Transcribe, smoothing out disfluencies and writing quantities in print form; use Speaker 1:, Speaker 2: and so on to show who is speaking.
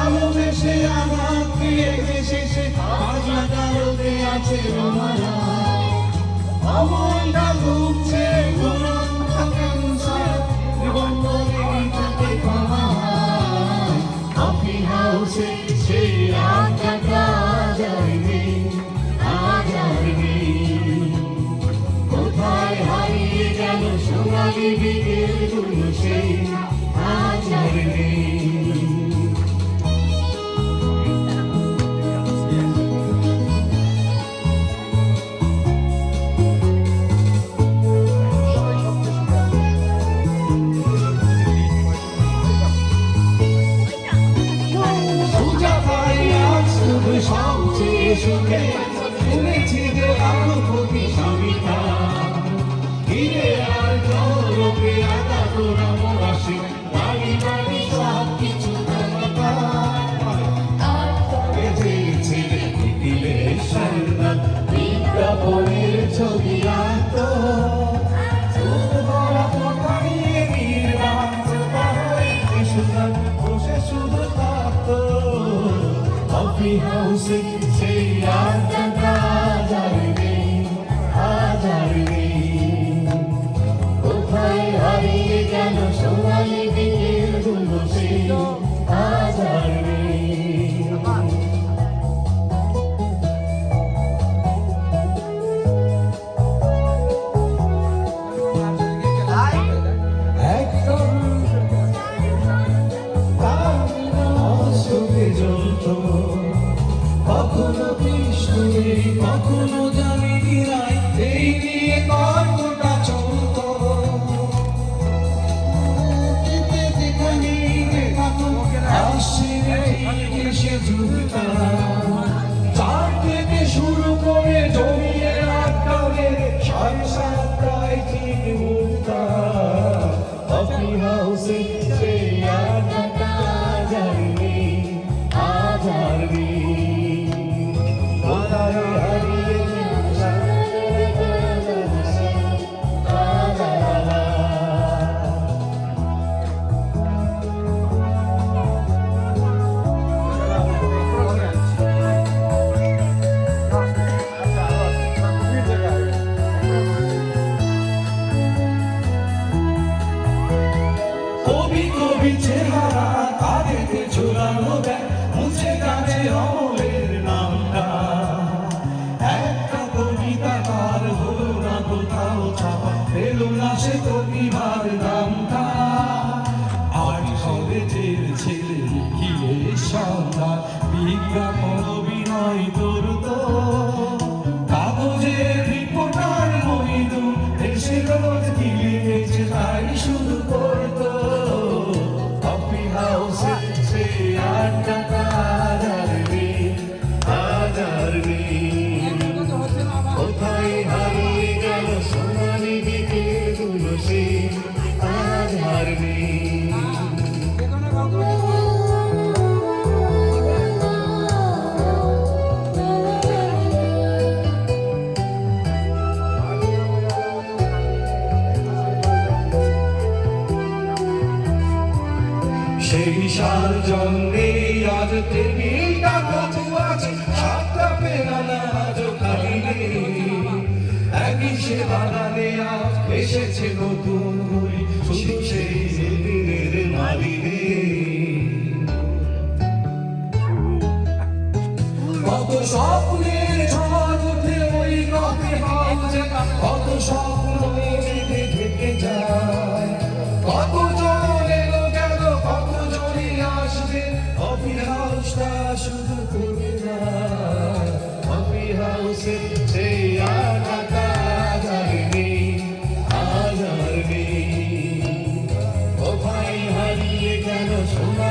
Speaker 1: ভালোবেসে আঘাত দিয়ে শেষে আজ আদালতে আছে রমারা অমলটা ভুগছে দুরন্ত ক্যান্সার জীবন বলে চোখে ক্ষমা কফি হাউসে সেই আড্ডাটা যায়নি আজ আর নেই কোথায় হারিয়ে গেল সোনালি বিকেলগুলো সেই আজ আর নেই সুখে শুনেছি যে লাখপতি স্বামীটা হিরে আর জলকে আদা তোরা মরাসি বাড়ি বাড়ি সব কিছু ছেলে দিলে সান্না বিজ্ঞাপনের ছবি আনত বসে শুধু থাকত কফি হাউসে সেই আড্ডাটা আজ আর নেই কোথায় হারিয়ে গেল সোনালি বিকেলগুলো সেই আজ আর নেই কখনো কৃষ্ণে কখনো জানি কিরাই এই নিয়ে গল্পটা চলত যেখানে আসছে এসে ঝুলতা চার থেকে শুরু করে জমিয়ে আটকালে 7:30টায় ঠিক উঠতা কফি হাউসে সেই আড্ডাটা জানি আজ আর নেই চেহারা কাঁধেতে ঝুলানো দেয় মুছে গেছে অমলের নামটা একটা কবিতা তার হলো না কোথাও ছাপা পেল না সে কবিবার নামটা আর কলেজের ছেলে লিখিয়ে সন্ধ্যা বিজ্ঞাপন অভিনয় করত কাগজের রিপোর্টার মহিদুল এসে রোজ দিলে গেছে তাই শুরু করতো কোথায় হারিয়ে গেল সোনালি বিকেলগুলো সেই আজ আর নেই সেই সার জন্যে আজ টেবিলটা কচু আছে সাতটা পেরানা আজও খালি একই সে বাগানে আজ এসেছে নতুন ঘুরি শুধু সেই দিনের মালিনে কত স্বপ্নের ঝড় উঠে ওই কফি হাউসে কত স্বপ্ন মেঘে থেকে যায় কত কফি হাউসটা শুধু করে যায় কফি হাউসে সেই আড্ডাটা আজ আর নেই কোথায় হারিয়ে গেল সোনা